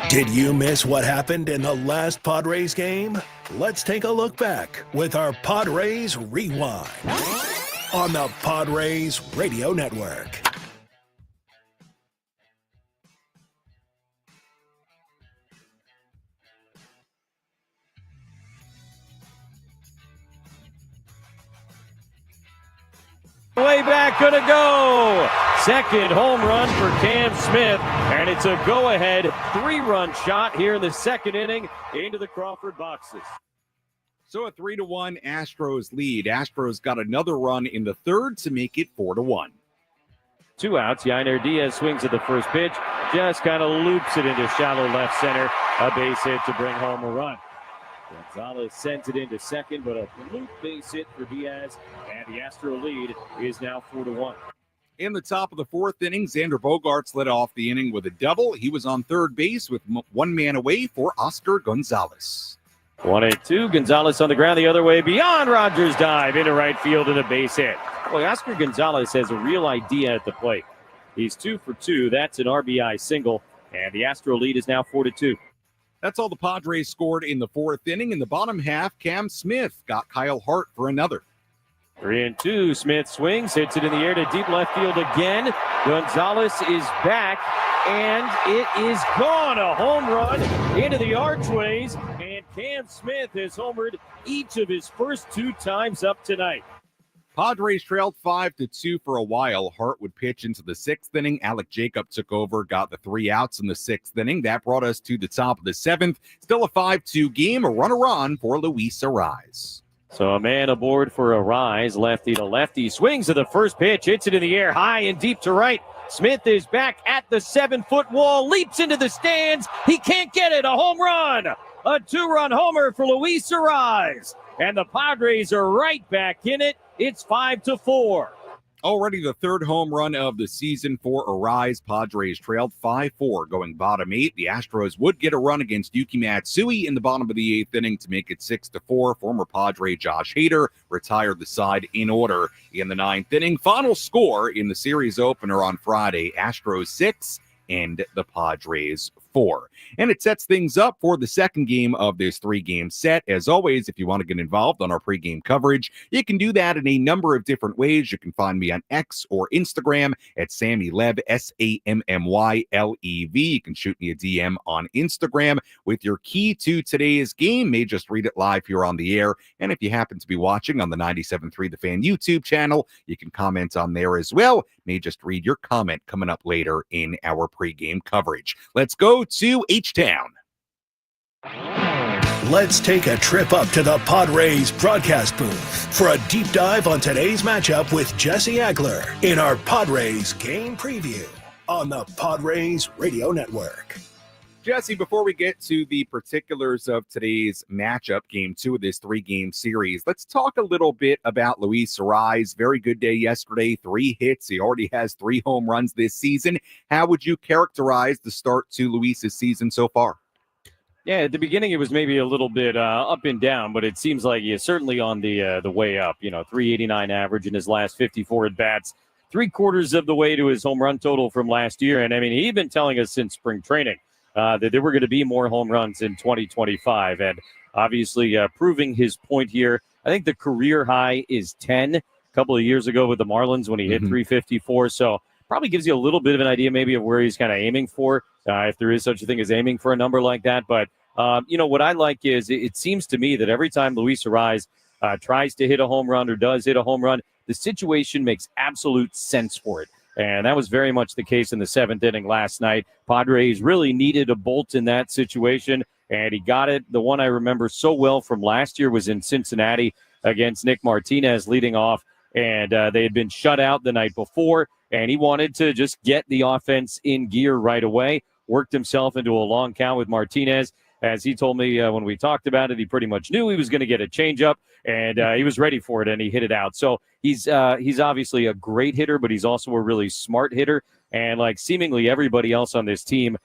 Did you miss what happened in the last Padres game? Let's take a look back with our Padres Rewind on the Padres Radio Network. Way back, gonna go. Second home run for Cam Smith, and it's a go-ahead 3-run shot here in the second inning into the Crawford boxes. So a 3-1 Astros lead. Astros got another run in the third to make it 4-1. 2 outs. Yainer Diaz swings at the first pitch, just kind of loops it into shallow left center. A base hit to bring home a run. Gonzalez sends it into second, but a loop base hit for Diaz, and the Astro lead is now 4-1. In the top of the fourth inning, Xander Bogaerts led off the inning with a double. He was on third base with one man away for Oscar Gonzalez. 1-2. Gonzalez on the ground the other way beyond Rogers' dive into right field and a base hit. Boy, Oscar Gonzalez has a real idea at the plate. He's 2 for 2. That's an RBI single, and the Astro lead is now 4-2. That's all the Padres scored in the fourth inning. In the bottom half, Cam Smith got Kyle Hart for another. 3-2. Smith swings, hits it in the air to deep left field again. Gonzalez is back, and it is gone. A home run into the archways, and Cam Smith has homered each of his first 2 times up tonight. Padres trailed 5-2 for a while. Hart would pitch into the sixth inning. Alec Jacob took over, got the 3 outs in the sixth inning. That brought us to the top of the seventh. Still a 5-2 game, a runner on for Luis Arraez. So a man aboard for Arraez, lefty to lefty. Swings to the first pitch, hits it in the air, high and deep to right. Smith is back at the 7-foot wall, leaps into the stands. He can't get it, a home run. A 2-run homer for Luis Arraez. And the Padres are right back in it. It's 5-4. Already the third home run of the season for Arraez. Padres trailed 5-4 going bottom 8. The Astros would get a run against Yuki Matsui in the bottom of the 8th inning to make it 6-4. Former Padre Josh Hader retired the side in order in the 9th inning. Final score in the series opener on Friday, Astros 6 and the Padres 4. And it sets things up for the second game of this 3-game set. As always, if you want to get involved on our pregame coverage, you can do that in a number of different ways. You can find me on X or Instagram at SammyLev, SammyLev. You can shoot me a DM on Instagram with your key to today's game. May just read it live here on the air. And if you happen to be watching on the 97.3 The Fan YouTube channel, you can comment on there as well. May just read your comment coming up later in our pregame coverage. Let's go to H-Town. Let's take a trip up to the Padres broadcast booth for a deep dive on today's matchup with Jesse Agler in our Padres game preview on the Padres Radio Network. Jesse, before we get to the particulars of today's matchup, game 2 of this 3-game series, let's talk a little bit about Luis Arraez. Very good day yesterday, 3 hits. He already has 3 home runs this season. How would you characterize the start to Luis's season so far? Yeah, at the beginning it was maybe a little bit up and down, but it seems like he's certainly on the way up. 389 average in his last 54 at-bats, 3/4 of the way to his home run total from last year. And, I mean, he'd been telling us since spring training that there were going to be more home runs in 2025. And obviously proving his point here. I think the career high is 10 a couple of years ago with the Marlins when he hit 354. So probably gives you a little bit of an idea maybe of where he's kind of aiming for, if there is such a thing as aiming for a number like that. But, what I like is it seems to me that every time Luis Arraez tries to hit a home run or does hit a home run, the situation makes absolute sense for it. And that was very much the case in the 7th inning last night. Padres really needed a bolt in that situation, and he got it. The one I remember so well from last year was in Cincinnati against Nick Martinez leading off, and they had been shut out the night before, and he wanted to just get the offense in gear right away, worked himself into a long count with Martinez. As he told me when we talked about it, he pretty much knew he was going to get a changeup, and he was ready for it, and he hit it out. So he's obviously a great hitter, but he's also a really smart hitter. And like seemingly everybody else on this team,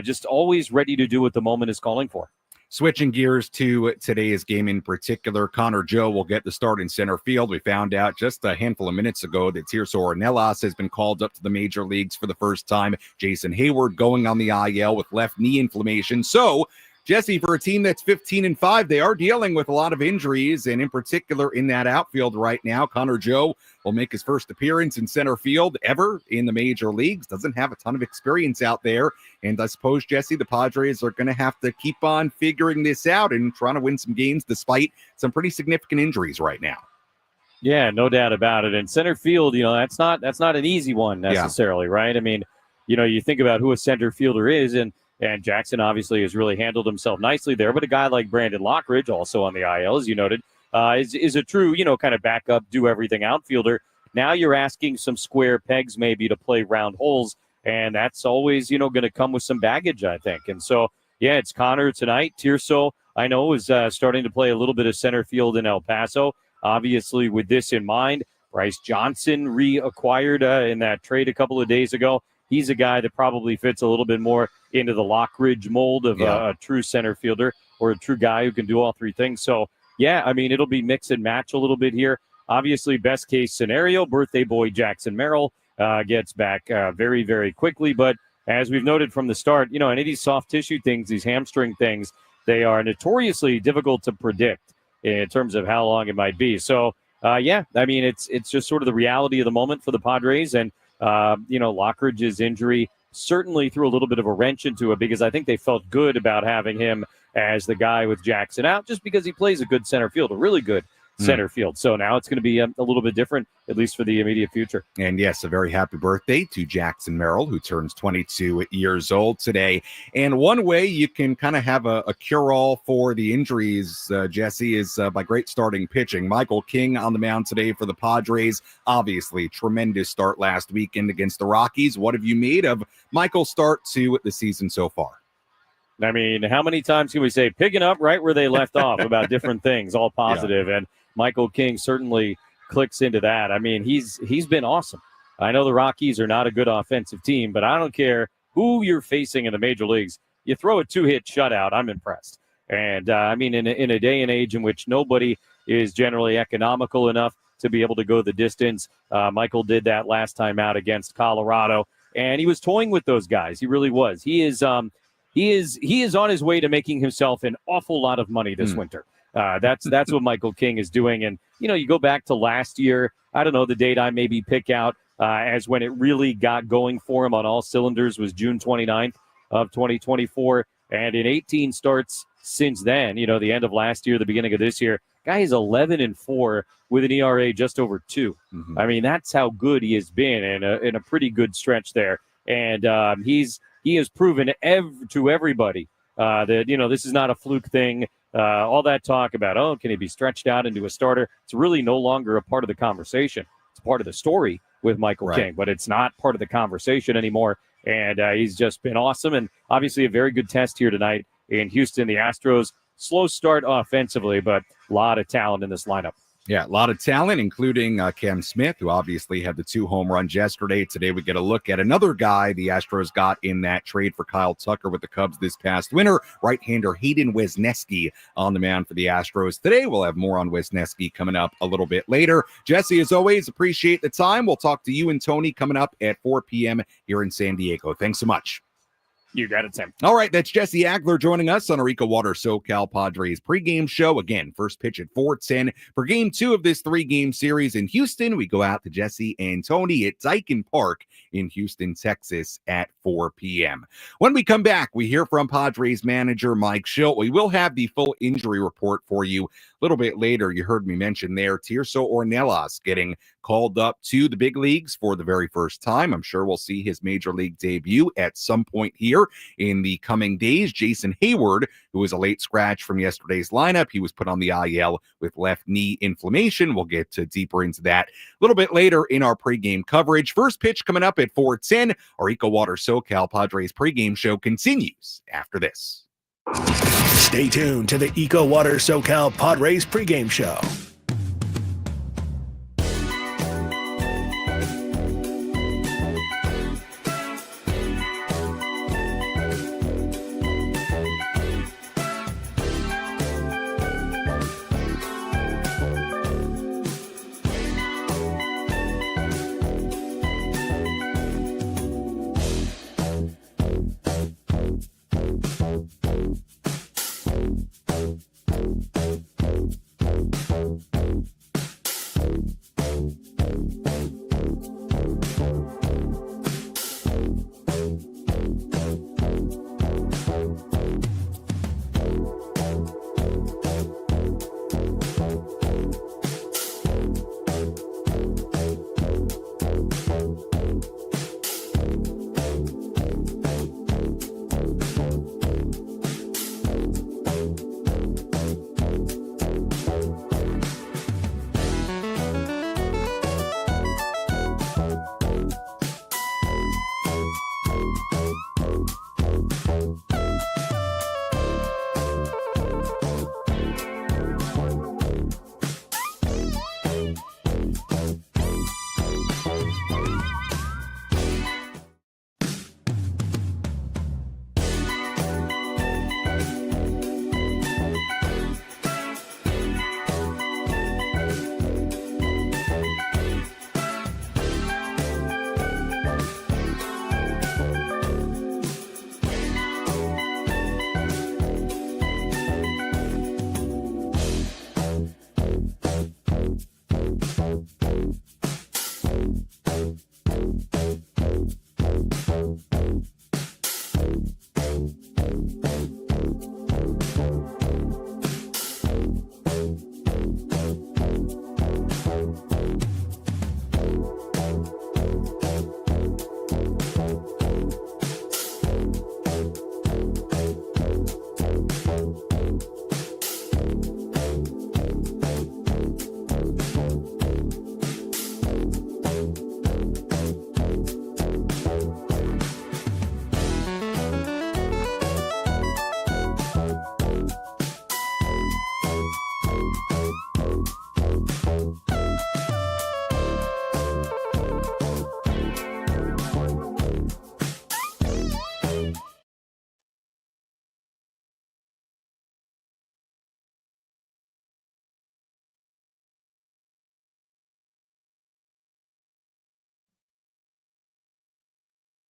just always ready to do what the moment is calling for. Switching gears to today's game in particular, Connor Joe will get the start in center field. We found out just a handful of minutes ago that Tirso Ornelas has been called up to the major leagues for the first time. Jason Hayward going on the IL with left knee inflammation. So, Jesse, for a team that's 15-5, they are dealing with a lot of injuries, and in particular in that outfield right now, Connor Joe will make his first appearance in center field ever in the major leagues. Doesn't have a ton of experience out there, and I suppose, Jesse, the Padres are going to have to keep on figuring this out and trying to win some games despite some pretty significant injuries right now. Yeah, no doubt about it. And center field, that's not an easy one necessarily, right? I mean, you think about who a center fielder is, and Jackson obviously has really handled himself nicely there. But a guy like Brandon Lockridge, also on the IL, as you noted, is a true, kind of backup, do everything outfielder. Now you're asking some square pegs maybe to play round holes, and that's always, going to come with some baggage, I think. And so, yeah, it's Connor tonight. Tirso, I know, is starting to play a little bit of center field in El Paso. Obviously, with this in mind, Bryce Johnson reacquired in that trade a couple of days ago. He's a guy that probably fits a little bit more into the Lockridge mold of a true center fielder or a true guy who can do all three things. So, yeah, I mean, it'll be mix and match a little bit here. Obviously, best case scenario, birthday boy Jackson Merrill gets back very, very quickly. But as we've noted from the start, any of these soft tissue things, these hamstring things, they are notoriously difficult to predict in terms of how long it might be. So, yeah, I mean, it's just sort of the reality of the moment for the Padres. And Lockridge's injury certainly threw a little bit of a wrench into it because I think they felt good about having him as the guy with Jackson out just because he plays a good center field, a really good center field. So now it's going to be a little bit different, at least for the immediate future. And yes, a very happy birthday to Jackson Merrill, who turns 22 years old today. And one way you can kind of have a cure-all for the injuries, Jesse, is by great starting pitching. Michael King on the mound today for the Padres. Obviously, tremendous start last weekend against the Rockies. What have you made of Michael's start to the season so far? I mean, how many times can we say picking up right where they left off about different things, all positive? And Michael King certainly clicks into that. I mean, he's been awesome. I know the Rockies are not a good offensive team, but I don't care who you're facing in the major leagues. You throw a 2-hit shutout, I'm impressed. And, I mean, in a day and age in which nobody is generally economical enough to be able to go the distance, Michael did that last time out against Colorado, and he was toying with those guys. He really was. He is on his way to making himself an awful lot of money this winter. That's what Michael King is doing. And, you go back to last year, I don't know, the date I maybe pick out as when it really got going for him on all cylinders was June 29th of 2024. And in 18 starts since then, the end of last year, the beginning of this year, guy is 11-4 with an ERA just over 2. I mean, that's how good he has been in a pretty good stretch there. And he has proven to everybody that, this is not a fluke thing. All that talk about, can he be stretched out into a starter? It's really no longer a part of the conversation. It's part of the story with Michael King, but it's not part of the conversation anymore. And he's just been awesome. And obviously a very good test here tonight in Houston. The Astros, slow start offensively, but a lot of talent in this lineup. Yeah, a lot of talent, including Cam Smith, who obviously had the 2 home runs yesterday. Today we get a look at another guy the Astros got in that trade for Kyle Tucker with the Cubs this past winter, right-hander Hayden Wesneski on the mound for the Astros. Today we'll have more on Wesneski coming up a little bit later. Jesse, as always, appreciate the time. We'll talk to you and Tony coming up at 4 p.m. here in San Diego. Thanks so much. You got it, Sam. All right, that's Jesse Agler joining us on our EcoWater SoCal Padres pregame show. Again, first pitch at 4:10 for game 2 of this 3-game series in Houston. We go out to Jesse and Tony at Daikin Park in Houston, Texas at 4 p.m. When we come back, we hear from Padres manager Mike Shildt. We will have the full injury report for you a little bit later. You heard me mention there, Tirso Ornelas getting called up to the big leagues for the very first time. I'm sure we'll see his major league debut at some point here in the coming days. Jason Hayward, who was a late scratch from yesterday's lineup, he was put on the IL with left knee inflammation. We'll get deeper into that a little bit later in our pregame coverage. First pitch coming up at 4:10. Our EcoWater SoCal Padres pregame show continues after this. Stay tuned to the EcoWater SoCal Padres pregame show.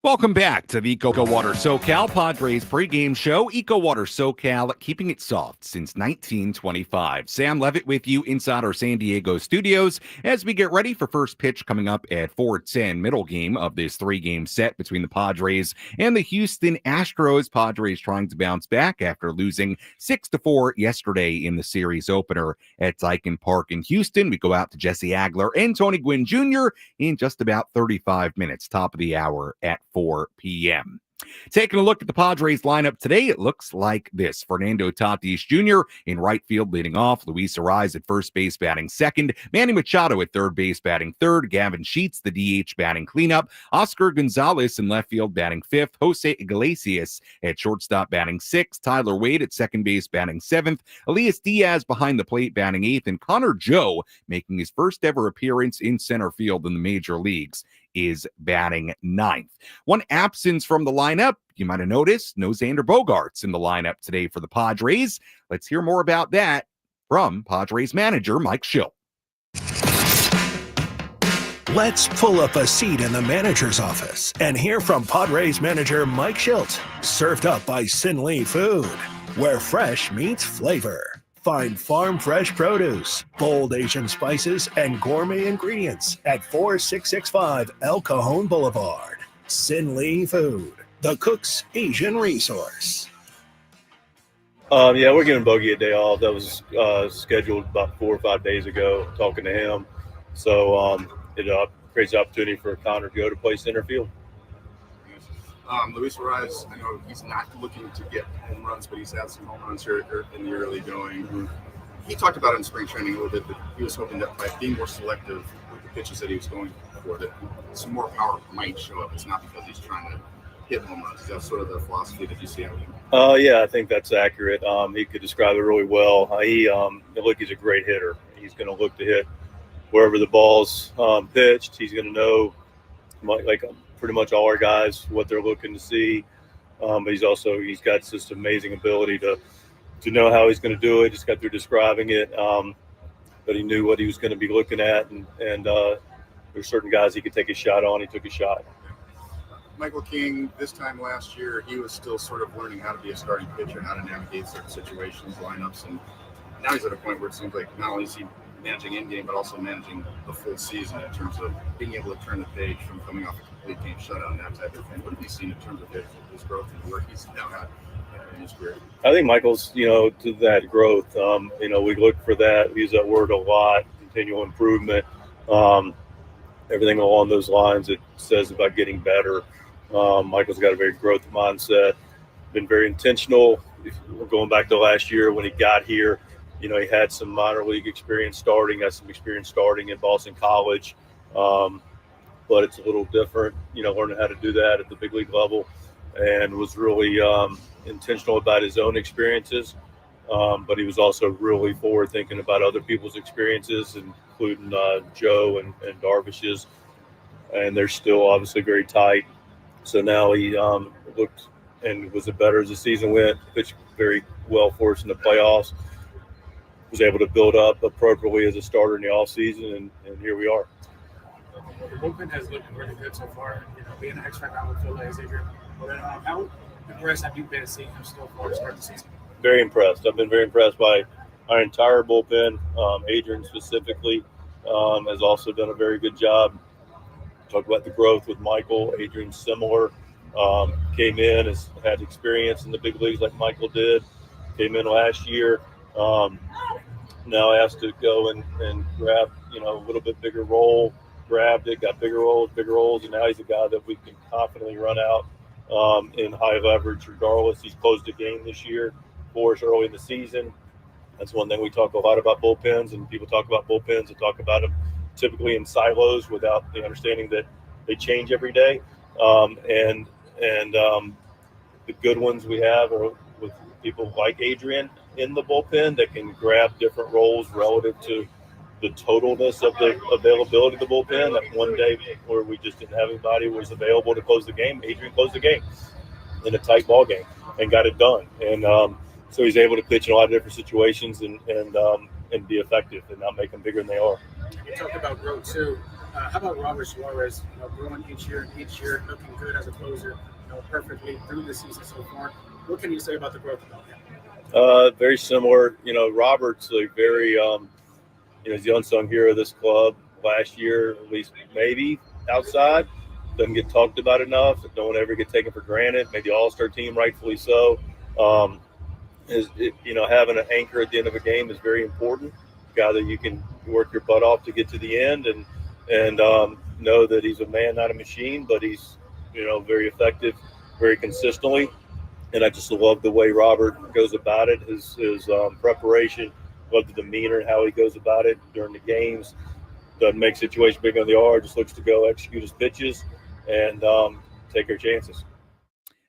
Welcome back to the EcoWater SoCal Padres pregame show. EcoWater SoCal, keeping it soft since 1925. Sam Levitt with you inside our San Diego studios as we get ready for first pitch coming up at 4:10, middle game of this three-game set between the Padres and the Houston Astros. Padres trying to bounce back after losing 6-4 yesterday in the series opener at Daikin Park in Houston. We go out to Jesse Agler and Tony Gwynn Jr. in just about 35 minutes, top of the hour at 4 p.m. Taking a look at the Padres lineup today, it looks like this. Fernando Tatis Jr. in right field leading off. Luis Arraez at first base batting second. Manny Machado at third base batting third. Gavin Sheets, the DH, batting cleanup. Oscar Gonzalez in left field batting fifth. Jose Iglesias at shortstop batting sixth. Tyler Wade at second base batting seventh. Elias Diaz behind the plate batting eighth. And Connor Joe making his first ever appearance in center field in the major leagues is batting ninth. One absence from the lineup, you might have noticed, no Xander Bogaerts in the lineup today for the Padres. Let's hear more about that from Padres manager Mike Shildt. Let's pull up a seat in the manager's office and hear from Padres manager Mike Shildt. Served up by Sin Lee Food, where fresh meets flavor. Find farm fresh produce, bold Asian spices, and gourmet ingredients at 4665 El Cajon Boulevard. Sin Lee Food, the cook's Asian resource. Yeah, we're giving Bogey a day off. That was scheduled about 4 or 5 days ago, talking to him. So it creates the opportunity for Connor Joe to play center field. Luis Arraez, I know he's not looking to get home runs, but he's had some home runs here in the early going. Mm-hmm. He talked about it in spring training a little bit, that he was hoping that by being more selective with the pitches that he was going for, that some more power might show up. It's not because he's trying to hit home runs. That's sort of the philosophy that you see out of him. Yeah, I think that's accurate. He could describe it really well. He's a great hitter. He's going to look to hit wherever the ball's pitched. He's going to know, like pretty much all our guys, what they're looking to see. But he's got this amazing ability to know how he's going to do it. Just got through describing it. But he knew what he was going to be looking at. And there's certain guys he could take a shot on. He took a shot. Michael King, this time last year, he was still sort of learning how to be a starting pitcher, how to navigate certain situations, lineups. And now he's at a point where it seems like not only is he managing in-game, but also managing the full season in terms of being able to turn the page from coming off a complete game shutout and that type of thing. What have you seen in terms of his growth and where he's now at in his career? I think Michael's, to that growth. We look for that. We use that word a lot, continual improvement. Everything along those lines it says about getting better. Michael's got a very growth mindset, been very intentional. We're going back to last year when he got here. He had some minor league experience starting, had some experience starting at Boston College. But it's a little different, learning how to do that at the big league level, and was really intentional about his own experiences. But he was also really forward thinking about other people's experiences, including Joe and Darvish's. And they're still obviously very tight. So now he looked and was better as the season went, pitched very well for us in the playoffs. Was able to build up appropriately as a starter in the offseason, and here we are. The bullpen has looked really good so far. Being an X-factor, I would feel like Xavier. How impressed have you been seeing him so far to start the season? Very impressed. I've been very impressed by our entire bullpen. Adrian specifically has also done a very good job. Talked about the growth with Michael. Adrian's similar. Came in, has had experience in the big leagues like Michael did. Came in last year. Now asked to go and grab, a little bit bigger role. Grabbed it, got bigger roles, and now he's a guy that we can confidently run out in high leverage regardless. He's closed a game this year for us early in the season. That's one thing we talk a lot about bullpens, and people talk about bullpens and talk about them typically in silos without the understanding that they change every day. And the good ones we have are with people like Adrian in the bullpen that can grab different roles relative to the totalness of the availability of the bullpen. That one day where we just didn't have anybody who was available to close the game, Adrian closed the game in a tight ball game and got it done. And so he's able to pitch in a lot of different situations and be effective and not make them bigger than they are. You talked about growth too. How about Robert Suarez? Growing each year, looking good as a closer, perfectly through the season so far. What can you say about the growth about him? Very similar. Robert's a very, he's the unsung hero of this club last year, at least maybe outside. Doesn't get talked about enough. Don't ever get taken for granted. Made the All-Star team, rightfully so. Having an anchor at the end of a game is very important. A guy that you can work your butt off to get to the end and know that he's a man, not a machine, but he's, very effective, very consistently. And I just love the way Robert goes about it, his preparation, love the demeanor and how he goes about it during the games. Doesn't make situation big on the yard, just looks to go execute his pitches and take our chances.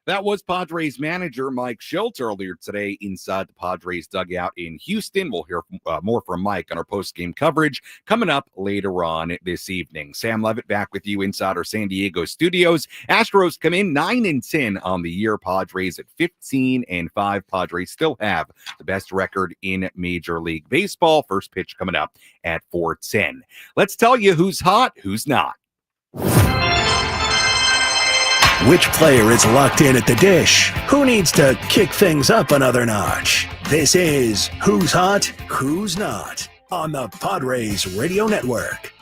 That was Padres manager Mike Shildt earlier today inside the Padres dugout in Houston. We'll hear more from Mike on our post-game coverage coming up later on this evening. Sam Levitt back with you inside our San Diego studios. Astros come in 9-10 on the year. Padres at 15-5. Padres still have the best record in Major League Baseball. First pitch coming up at 4:10. Let's tell you who's hot, who's not. Which player is locked in at the dish? Who needs to kick things up another notch? This is Who's Hot, Who's Not on the Padres Radio Network.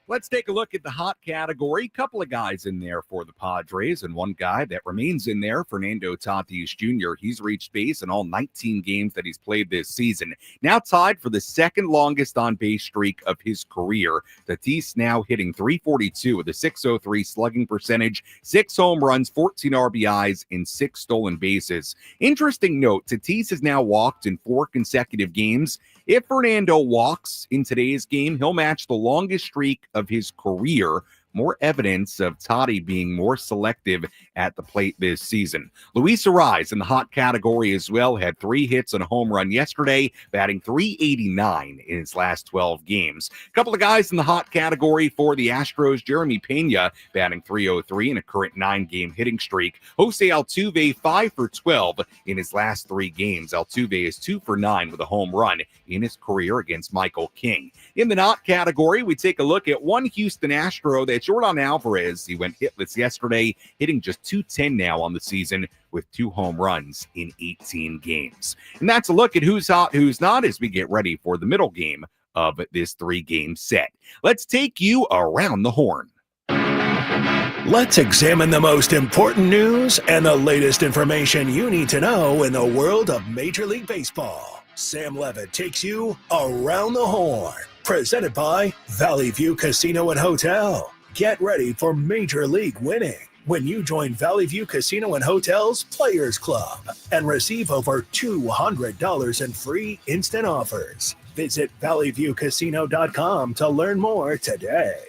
Let's take a look at the hot category. Couple of guys in there for the Padres, and one guy that remains in there, Fernando Tatis Jr. He's reached base in all 19 games that he's played this season. Now tied for the second longest on-base streak of his career. Tatis now hitting .342 with a .603 slugging percentage, 6 home runs, 14 RBIs, and 6 stolen bases. Interesting note, Tatis has now walked in 4 consecutive games. If Fernando walks in today's game, he'll match the longest streak of his career. More evidence of Toddy being more selective at the plate this season. Luis Arraez in the hot category as well, had 3 hits and a home run yesterday, batting .389 in his last 12 games. A couple of guys in the hot category for the Astros, Jeremy Pena batting .303 in a current 9-game hitting streak. Jose Altuve 5 for 12 in his last 3 games. Altuve is 2 for 9 with a home run in his career against Michael King. In the not category, we take a look at one Houston Astro that Jordan Alvarez. He went hitless yesterday, hitting just .210 now on the season with 2 home runs in 18 games. And that's a look at who's hot, who's not as we get ready for the middle game of this 3-game set. Let's take you around the horn. Let's examine the most important news and the latest information you need to know in the world of Major League Baseball. Sam Levitt takes you around the horn. Presented by Valley View Casino and Hotel. Get ready for Major League winning when you join Valley View Casino and Hotel's Players Club and receive over $200 in free instant offers. Visit valleyviewcasino.com to learn more today.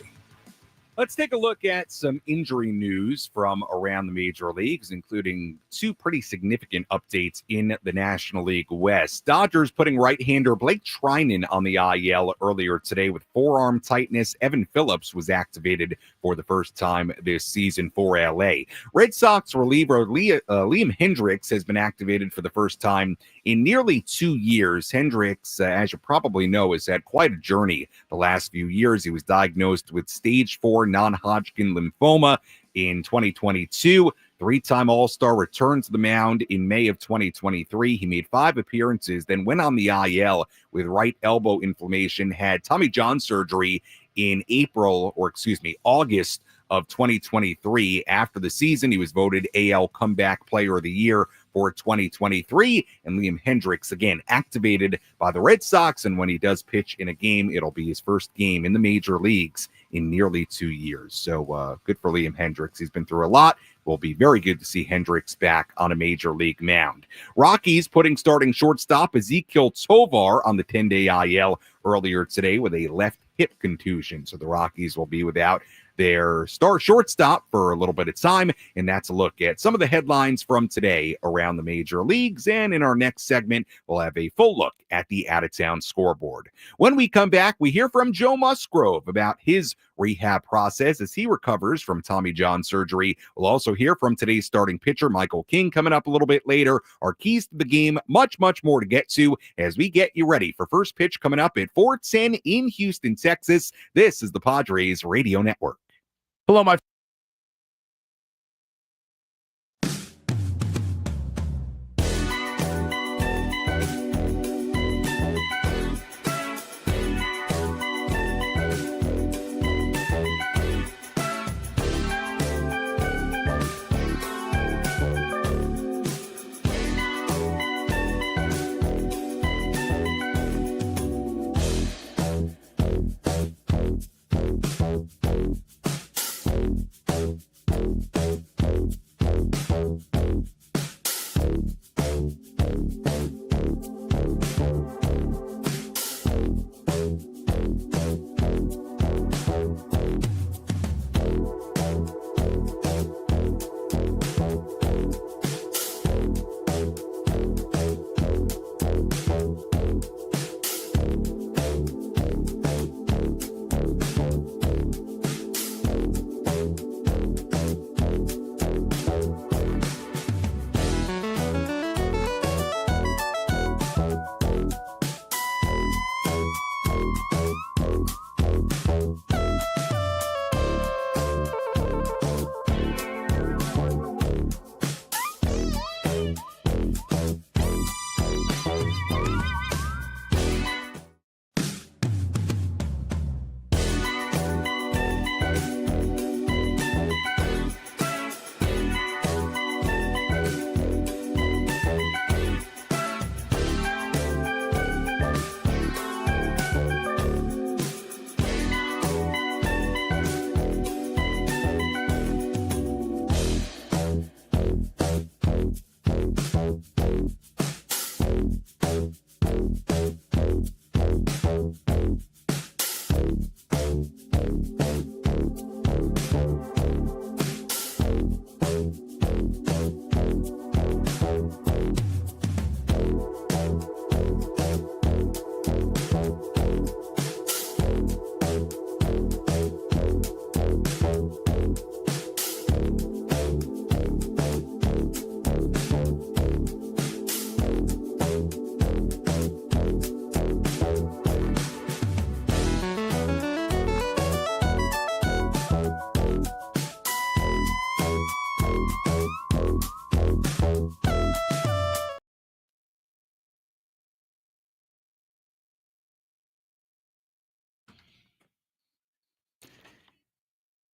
Let's take a look at some injury news from around the major leagues, including 2 pretty significant updates in the National League West. Dodgers putting right-hander Blake Treinen on the IL earlier today with forearm tightness. Evan Phillips was activated for the first time this season for LA. Red Sox reliever Liam Hendriks has been activated for the first time in nearly 2 years. Hendriks, as you probably know, has had quite a journey the last few years. He was diagnosed with stage 4 non-Hodgkin lymphoma in 2022. 3-time All-Star, returned to the mound in May of 2023. He made 5 appearances, then went on the IL with right elbow inflammation, had Tommy John surgery in August of 2023. After the season, he was voted AL Comeback Player of the Year for 2023. And Liam Hendriks, again, activated by the Red Sox. And when he does pitch in a game, it'll be his first game in the major leagues in nearly 2 years. So good for Liam Hendriks. He's been through a lot. Will be very good to see Hendriks back on a major league mound. Rockies putting starting shortstop Ezekiel Tovar on the 10-day IL earlier today with a left hip contusion. So the Rockies will be without their star shortstop for a little bit of time, and that's a look at some of the headlines from today around the major leagues. And in our next segment, we'll have a full look at the out-of-town scoreboard. When we come back, we hear from Joe Musgrove about his rehab process as he recovers from Tommy John surgery. We'll also hear from today's starting pitcher, Michael King, coming up a little bit later. Our keys to the game, much more to get to as we get you ready for first pitch coming up at 4:10 in Houston, Texas. This is the Padres Radio Network. Hello, my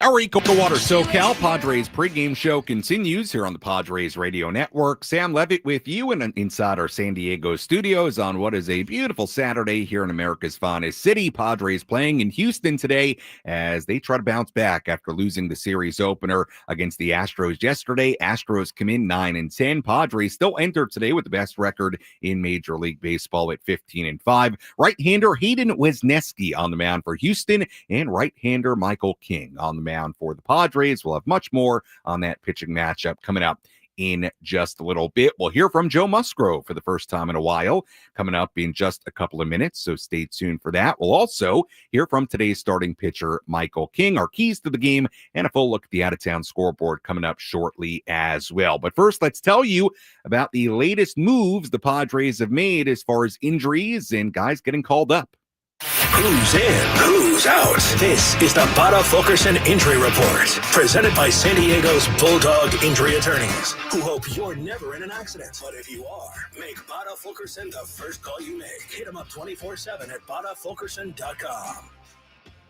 Our EcoWater SoCal Padres pregame show continues here on the Padres Radio Network. Sam Levitt with you and inside our San Diego studios on what is a beautiful Saturday here in America's finest city. Padres playing in Houston today as they try to bounce back after losing the series opener against the Astros yesterday. Astros come in 9-10. Padres still enter today with the best record in Major League Baseball at 15-5. Right-hander Hayden Wesneski on the mound for Houston and right-hander Michael King on the mound for the Padres. We'll have much more on that pitching matchup coming up in just a little bit. We'll hear from Joe Musgrove for the first time in a while coming up in just a couple of minutes, so stay tuned for that. We'll also hear from today's starting pitcher, Michael King, our keys to the game, and a full look at the out-of-town scoreboard coming up shortly as well. But first, let's tell you about the latest moves the Padres have made as far as injuries and guys getting called up. Who's in? Who's out? This is the Bada Fulkerson Injury Report, presented by San Diego's Bulldog Injury Attorneys, who hope you're never in an accident. But if you are, make Bada Fulkerson the first call you make. Hit them up 24/7 at badafulkerson.com.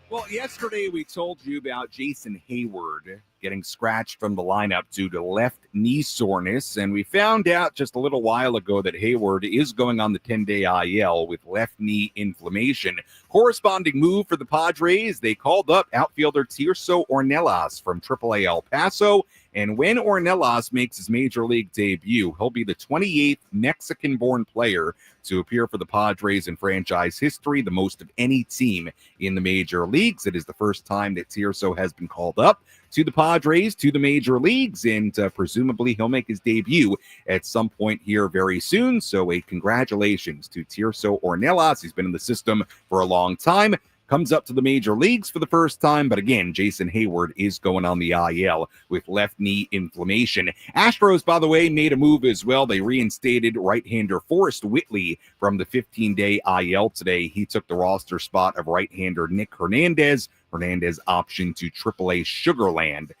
Well, yesterday we told you about Jason Hayward getting scratched from the lineup due to left knee soreness, and we found out just a little while ago that Hayward is going on the 10-day IL with left knee inflammation. Corresponding move for the Padres, they called up outfielder Tirso Ornelas from AAA El Paso, And when Ornelas makes his major league debut, he'll be the 28th Mexican-born player to appear for the Padres in franchise history, the most of any team in the major leagues. It is the first time that Tirso has been called up to the Padres, to the major leagues, and presumably he'll make his debut at some point here very soon. So a congratulations to Tirso Ornelas. He's been in the system for a long time. Comes up to the major leagues for the first time, but again, Jason Hayward is going on the IL with left knee inflammation. Astros, by the way, made a move as well. They reinstated right-hander Forrest Whitley from the 15-day IL today. He took the roster spot of right-hander Nick Hernandez. Hernandez optioned to AAA Sugarland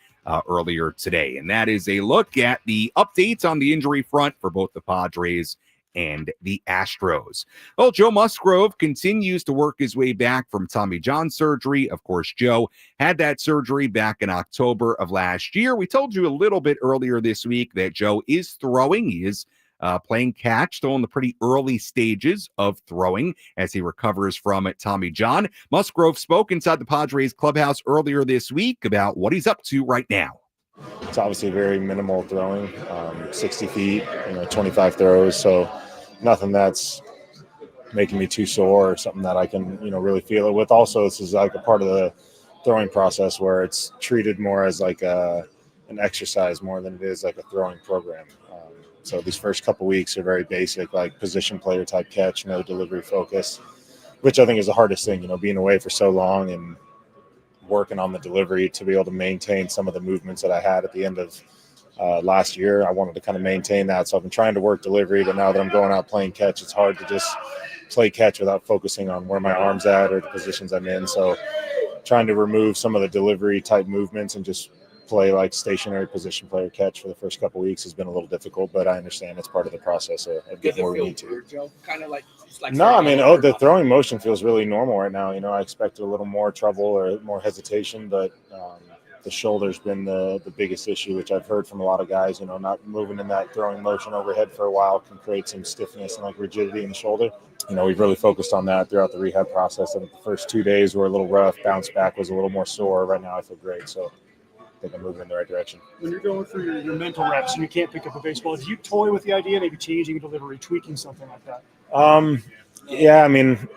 earlier today. And that is a look at the updates on the injury front for both the Padres and the Astros. Well, Joe Musgrove continues to work his way back from Tommy John surgery. Of course, Joe had that surgery back in October of last year. We told you a little bit earlier this week that Joe is throwing. He is playing catch, still in the pretty early stages of throwing as he recovers from Tommy John. Musgrove spoke inside the Padres clubhouse earlier this week about what he's up to right now. It's obviously very minimal throwing, 60 feet, 25 throws. So nothing that's making me too sore or something that I can, really feel it with. Also, this is like a part of the throwing process where it's treated more as like an exercise more than it is like a throwing program. So these first couple weeks are very basic, like position player type catch, no delivery focus, which I think is the hardest thing, being away for so long and working on the delivery to be able to maintain some of the movements that I had at the end of last year. I wanted to kind of maintain that. So I've been trying to work delivery, but now that I'm going out playing catch, it's hard to just play catch without focusing on where my arm's at or the positions I'm in. So trying to remove some of the delivery type movements and just play like stationary position player catch for the first couple of weeks has been a little difficult, but I understand it's part of the process of getting where we need to. Kind of like the throwing motion feels really normal right now. I expected a little more trouble or more hesitation, but the shoulder's been the biggest issue, which I've heard from a lot of guys. Not moving in that throwing motion overhead for a while can create some stiffness and like rigidity in the shoulder. We've really focused on that throughout the rehab process. I think the first 2 days were a little rough. Bounce back was a little more sore. Right now I feel great. So I think I'm moving in the right direction. When you're going through your mental reps and you can't pick up a baseball, do you toy with the idea, maybe changing delivery, tweaking something like that? Yeah,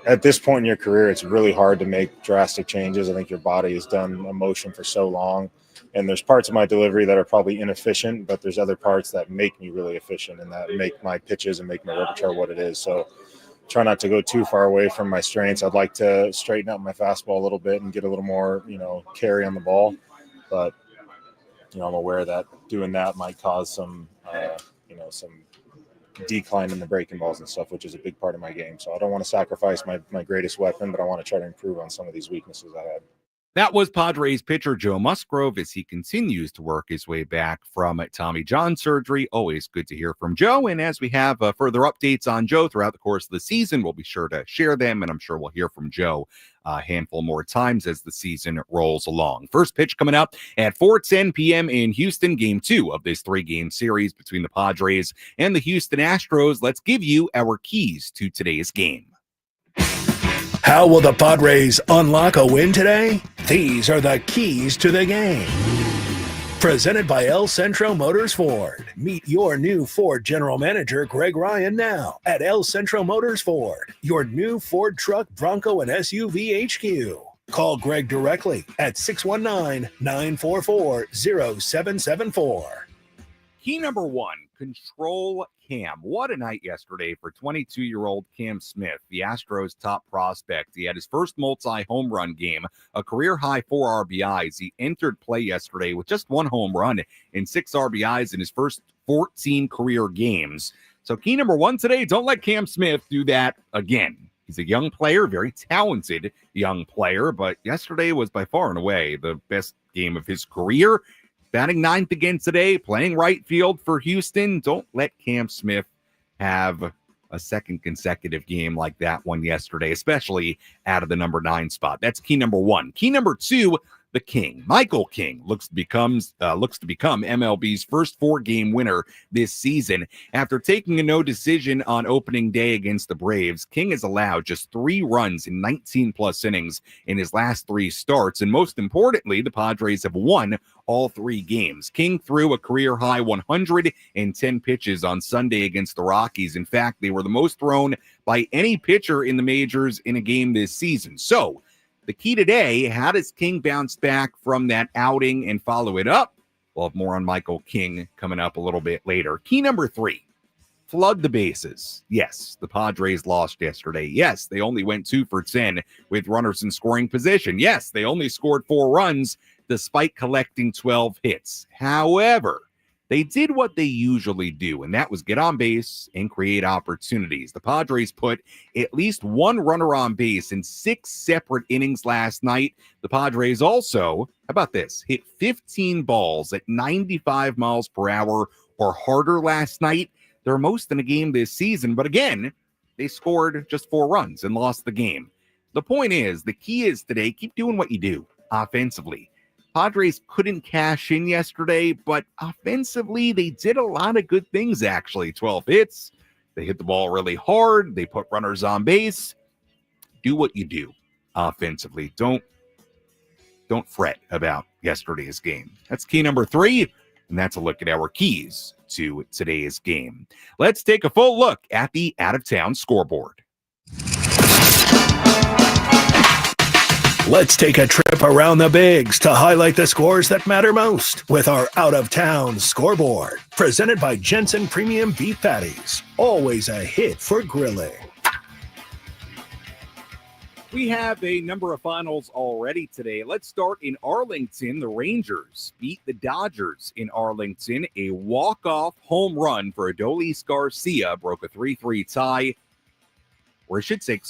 at this point in your career, it's really hard to make drastic changes. I think your body has done a motion for so long, and there's parts of my delivery that are probably inefficient, but there's other parts that make me really efficient and that make my pitches and make my repertoire what it is. So try not to go too far away from my strengths. I'd like to straighten up my fastball a little bit and get a little more, carry on the ball, but I'm aware that doing that might cause some decline in the breaking balls and stuff, which is a big part of my game. So I don't want to sacrifice my greatest weapon, but I want to try to improve on some of these weaknesses I had. That was Padres pitcher Joe Musgrove as he continues to work his way back from Tommy John surgery. Always good to hear from Joe. And as we have further updates on Joe throughout the course of the season, we'll be sure to share them. And I'm sure we'll hear from Joe a handful more times as the season rolls along. First pitch coming up at 4:10 p.m. in Houston, game 2 of this 3-game series between the Padres and the Houston Astros. Let's give you our keys to today's game. How will the Padres unlock a win today? These are the keys to the game. Presented by El Centro Motors Ford. Meet your new Ford General Manager, Greg Ryan, now at El Centro Motors Ford, your new Ford truck, Bronco, and SUV HQ. Call Greg directly at 619-944-0774. Key number 1, control Cam. What a night yesterday for 22-year-old Cam Smith, the Astros' top prospect. He had his first multi-home run game, a career-high 4 RBIs. He entered play yesterday with just 1 home run and 6 RBIs in his first 14 career games. So key number 1 today, don't let Cam Smith do that again. He's a young player, very talented young player, but yesterday was by far and away the best game of his career. Batting 9th again today, playing right field for Houston. Don't let Cam Smith have a second consecutive game like that one yesterday, especially out of the number 9 spot. That's key number 1. Key number 2, the King. Michael King looks to become MLB's first 4-game winner this season. After taking a no decision on opening day against the Braves, King has allowed just 3 runs in 19-plus innings in his last 3 starts, and most importantly, the Padres have won all 3 games. King threw a career-high 110 pitches on Sunday against the Rockies. In fact, they were the most thrown by any pitcher in the majors in a game this season. So, the key today, how does King bounce back from that outing and follow it up? We'll have more on Michael King coming up a little bit later. Key number 3, flood the bases. Yes, the Padres lost yesterday. Yes, they only went 2 for 10 with runners in scoring position. Yes, they only scored 4 runs despite collecting 12 hits. However, they did what they usually do, and that was get on base and create opportunities. The Padres put at least 1 runner on base in 6 separate innings last night. The Padres also, how about this, hit 15 balls at 95 miles per hour or harder last night. Their most in a game this season, but again, they scored just 4 runs and lost the game. The point is, the key is today, keep doing what you do offensively. Padres couldn't cash in yesterday, but offensively, they did a lot of good things, actually. 12 hits. They hit the ball really hard. They put runners on base. Do what you do offensively. Don't fret about yesterday's game. That's key number 3, and that's a look at our keys to today's game. Let's take a full look at the out-of-town scoreboard. Let's take a trip around the bigs to highlight the scores that matter most with our out-of-town scoreboard. Presented by Jensen Premium Beef Patties. Always a hit for grilling. We have a number of finals already today. Let's start in Arlington. The Rangers beat the Dodgers in Arlington. A walk-off home run for Adolis Garcia broke a 3-3 tie. Or I should say,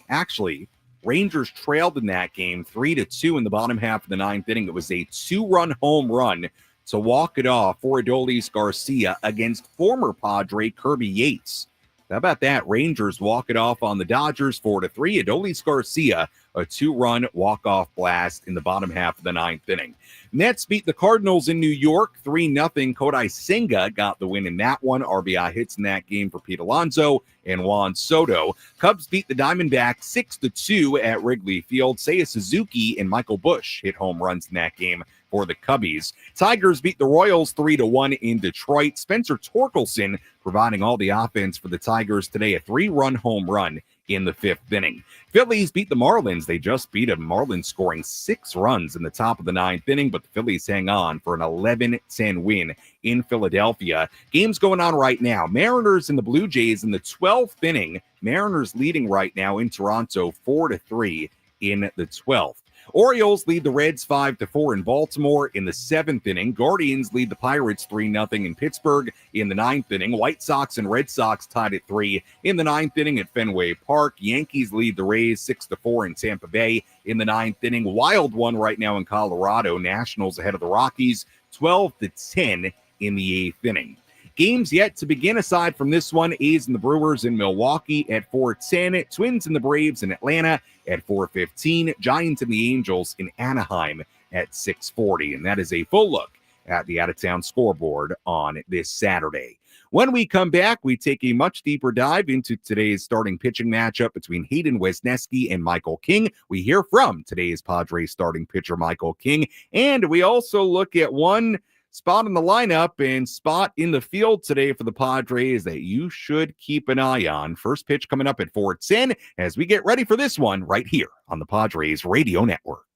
actually, Rangers trailed in that game 3-2 in the bottom half of the 9th inning. It was a 2-run home run to walk it off for Adolis Garcia against former Padre Kirby Yates. How about that? Rangers walk it off on the Dodgers 4-3. Adolis Garcia, a 2-run walk-off blast in the bottom half of the 9th inning. Mets beat the Cardinals in New York 3-0. Kodai Senga got the win in that one. RBI hits in that game for Pete Alonso and Juan Soto. Cubs beat the Diamondbacks 6-2 at Wrigley Field. Seiya Suzuki and Michael Busch hit home runs in that game for the Cubbies. Tigers beat the Royals 3-1 in Detroit. Spencer Torkelson providing all the offense for the Tigers today, a 3-run home run in the 5th inning. Phillies beat the Marlins. They just beat them. Marlins scoring 6 runs in the top of the 9th inning, but the Phillies hang on for an 11-10 win in Philadelphia. Games going on right now. Mariners and the Blue Jays in the 12th inning. Mariners leading right now in Toronto 4-3 in the 12th. Orioles lead the Reds 5-4 in Baltimore in the 7th inning. Guardians lead the Pirates 3-0 in Pittsburgh in the 9th inning. White Sox and Red Sox tied at 3 in the 9th inning at Fenway Park. Yankees lead the Rays 6-4 in Tampa Bay in the 9th inning. Wild one right now in Colorado. Nationals ahead of the Rockies 12-10 in the 8th inning. Games yet to begin aside from this one. A's and the Brewers in Milwaukee at 4:10. Twins and the Braves in Atlanta at 4:15. Giants and the Angels in Anaheim at 6:40. And that is a full look at the out-of-town scoreboard on this Saturday. When we come back, we take a much deeper dive into today's starting pitching matchup between Hayden Wesneski and Michael King. We hear from today's Padres starting pitcher, Michael King. And we also look at one spot in the lineup and spot in the field today for the Padres that you should keep an eye on. First pitch coming up at 4:10 as we get ready for this one right here on the Padres Radio Network.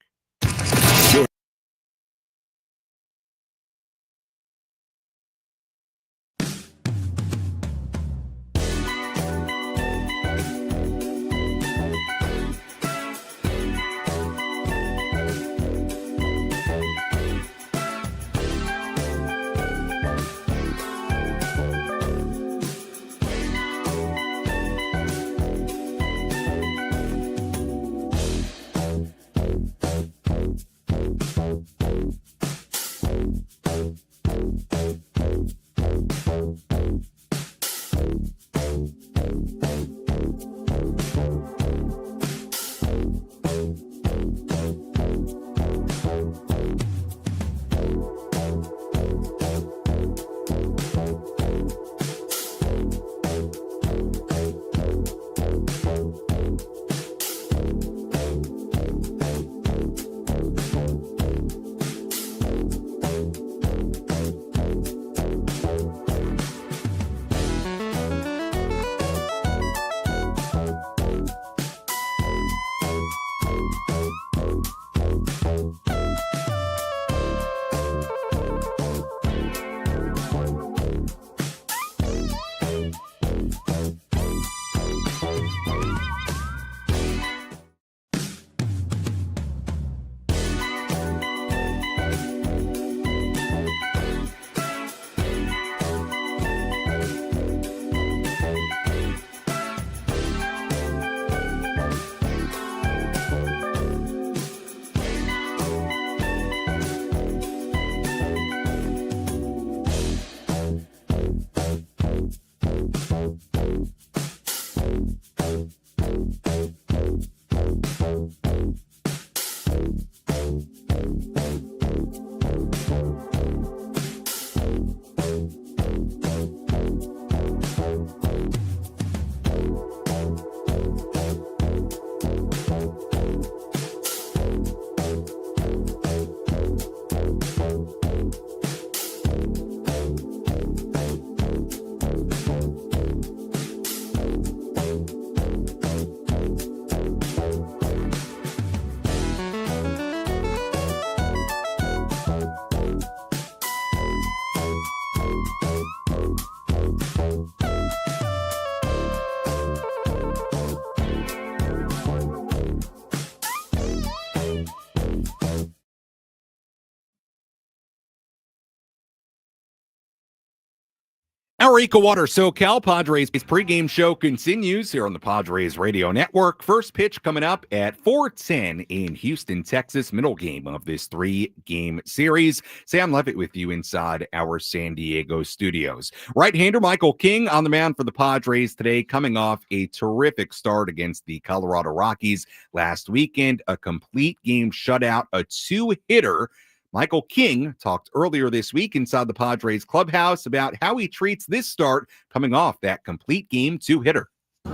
Our EcoWater SoCal Padres pregame show continues here on the Padres Radio Network. First pitch coming up at 4:10 in Houston, Texas. Middle game of this 3-game series. Sam Levitt with you inside our San Diego studios. Right-hander Michael King on the mound for the Padres today, coming off a terrific start against the Colorado Rockies last weekend. A complete game shutout, a 2-hitter. Michael King talked earlier this week inside the Padres clubhouse about how he treats this start coming off that complete game 2-hitter.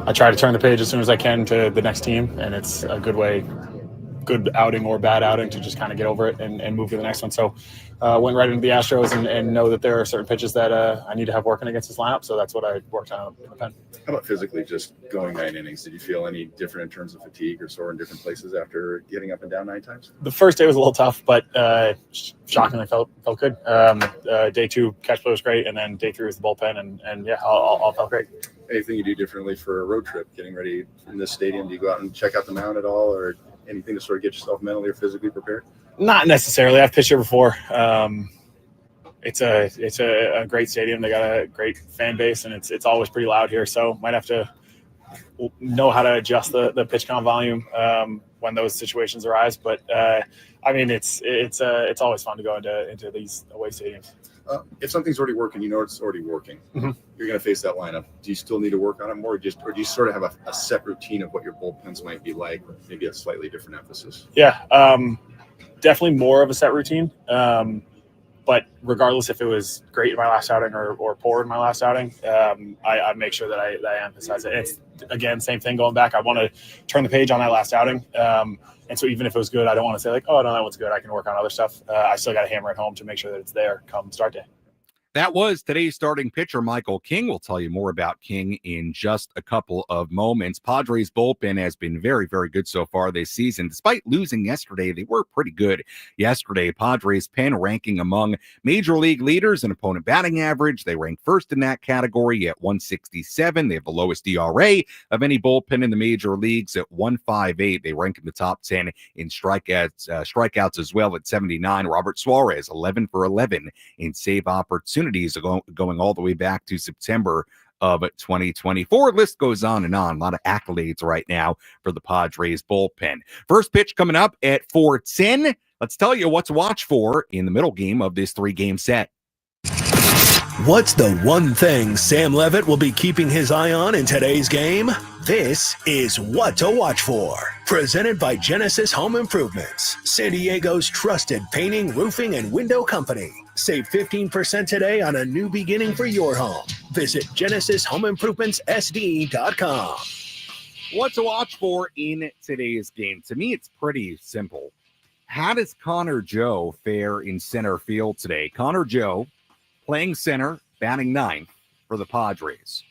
I try to turn the page as soon as I can to the next team, and it's a good way, good outing or bad outing, to just kind of get over it and move to the next one. So went right into the Astros and know that there are certain pitches that I need to have working against this lineup. So that's what I worked on in the pen. How about physically, just going 9 innings? Did you feel any different in terms of fatigue or sore in different places after getting up and down 9 times? The first day was a little tough, but shockingly felt good. Day 2 catch play was great, and then day 3 was the bullpen, and yeah, all felt great. Anything you do differently for a road trip, getting ready in this stadium? Do you go out and check out the mound at all, or anything to sort of get yourself mentally or physically prepared? Not necessarily. I've pitched here before. It's a great stadium. They got a great fan base, and it's always pretty loud here. So might have to know how to adjust the pitch count volume when those situations arise. But I mean, it's always fun to go into these away stadiums. If something's already working, you know it's already working. Mm-hmm. You're going to face that lineup. Do you still need to work on it more, or do you sort of have a set routine of what your bullpens might be like, or maybe a slightly different emphasis? Yeah, definitely more of a set routine. But regardless if it was great in my last outing or poor in my last outing, I make sure that I emphasize it. It's, again, same thing going back. I want to turn the page on that last outing. And so even if it was good, I don't want to say like, oh, no, that one's good. I can work on other stuff. I still got to hammer it home to make sure that it's there come start day. That was today's starting pitcher, Michael King. We'll tell you more about King in just a couple of moments. Padres bullpen has been very, very good so far this season. Despite losing yesterday, they were pretty good yesterday. Padres pen ranking among major league leaders in opponent batting average. They rank first in that category at 167. They have the lowest ERA of any bullpen in the major leagues at 158. They rank in the top 10 in strikeouts as well at 79. Robert Suarez, 11 for 11 in save opportunities, going all the way back to September of 2024. List goes on and on. A lot of accolades right now for the Padres bullpen. First pitch coming up at 4:10. Let's tell you what to watch for in the middle game of this 3-game set. What's the one thing Sam Levitt will be keeping his eye on in today's game? This is What to Watch For, presented by Genesis Home Improvements, San Diego's trusted painting, roofing, and window company. Save 15% today on a new beginning for your home. Visit GenesisHomeImprovementsSD.com. What to watch for in today's game? To me, it's pretty simple. How does Connor Joe fare in center field today? Connor Joe playing center, batting 9th for the Padres.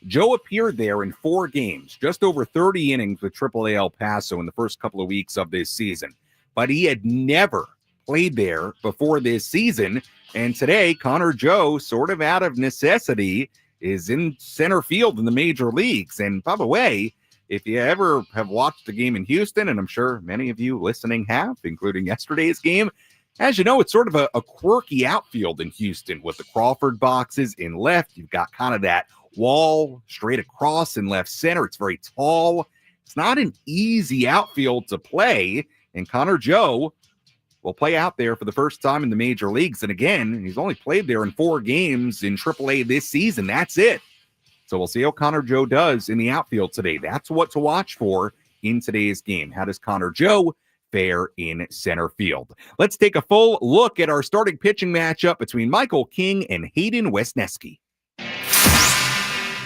Joe appeared there in 4 games, just over 30 innings with AAA El Paso in the first couple of weeks of this season. But he had never played there before this season. And today, Connor Joe, sort of out of necessity, is in center field in the major leagues. And by the way, if you ever have watched the game in Houston, and I'm sure many of you listening have, including yesterday's game, as you know, it's sort of a quirky outfield in Houston with the Crawford boxes in left. You've got kind of that wall straight across in left center. It's very tall. It's not an easy outfield to play. And Connor Joe will play out there for the first time in the major leagues. And again, he's only played there in 4 games in AAA this season. That's it. So we'll see how Connor Joe does in the outfield today. That's what to watch for in today's game. How does Connor Joe fare in center field? Let's take a full look at our starting pitching matchup between Michael King and Hayden Wesneski.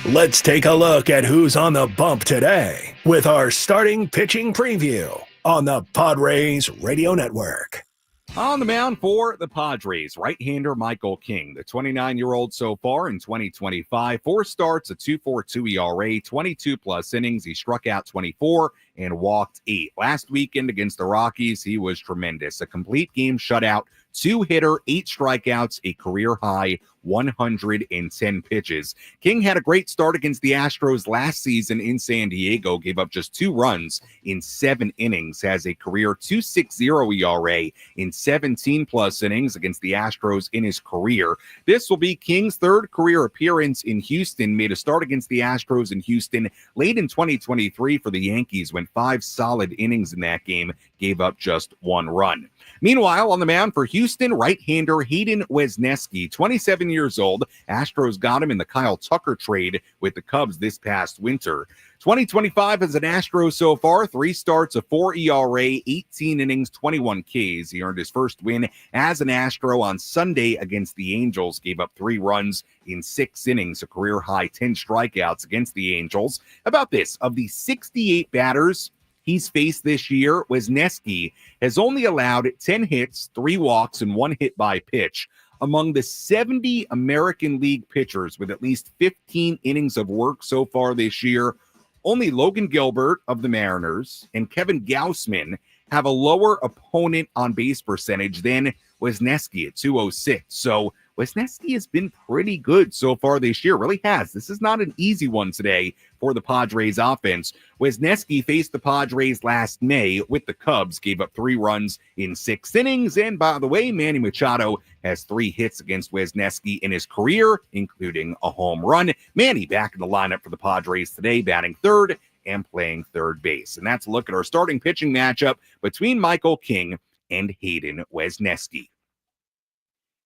Let's take a look at who's on the bump today with our starting pitching preview on the Padres Radio Network. On the mound for the Padres, right-hander Michael King, the 29-year-old so far in 2025. 4 starts, a 2.42 ERA, 22-plus innings. He struck out 24 and walked 8. Last weekend against the Rockies, he was tremendous. A complete game shutout, 2-hitter, 8 strikeouts, a career-high 110 pitches. King had a great start against the Astros last season in San Diego, gave up just 2 runs in 7 innings, has a career 2.60 ERA in 17-plus innings against the Astros in his career. This will be King's 3rd career appearance in Houston, made a start against the Astros in Houston late in 2023 for the Yankees, went 5 solid innings in that game, gave up just 1 run. Meanwhile, on the mound for Houston, right-hander Hayden Wesneski, 27 years old. Astros got him in the Kyle Tucker trade with the Cubs this past winter. 2025 as an Astro so far, 3 starts, a 4 ERA, 18 innings, 21 Ks. He earned his first win as an Astro on Sunday against the Angels, gave up 3 runs in 6 innings, a career-high 10 strikeouts against the Angels. About this, of the 68 batters he's faced this year, Wesneski has only allowed 10 hits, 3 walks, and 1 hit by pitch. Among the 70 American League pitchers with at least 15 innings of work so far this year, only Logan Gilbert of the Mariners and Kevin Gausman have a lower opponent on base percentage than Wesneski at 206. So Wesneski has been pretty good so far this year, really has. This is not an easy one today for the Padres offense. Wesneski faced the Padres last May with the Cubs, gave up 3 runs in 6 innings. And by the way, Manny Machado has 3 hits against Wesneski in his career, including a home run. Manny back in the lineup for the Padres today, batting 3rd and playing 3rd base. And that's a look at our starting pitching matchup between Michael King and Hayden Wesneski.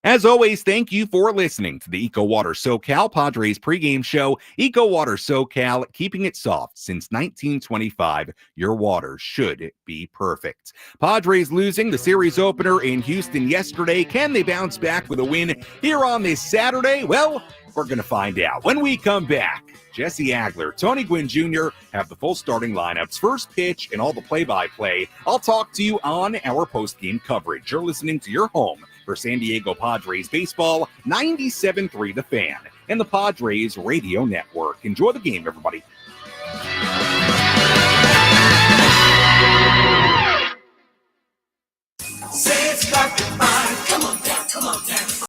As always, thank you for listening to the EcoWater SoCal Padres pregame show. EcoWater SoCal, keeping it soft since 1925. Your water should be perfect. Padres losing the series opener in Houston yesterday. Can they bounce back with a win here on this Saturday? Well, we're going to find out when we come back. Jesse Agler, Tony Gwynn Jr. have the full starting lineups, first pitch, and all the play-by-play. I'll talk to you on our post-game coverage. You're listening to your home for San Diego Padres baseball, 97.3 The Fan, and the Padres Radio Network. Enjoy the game, everybody.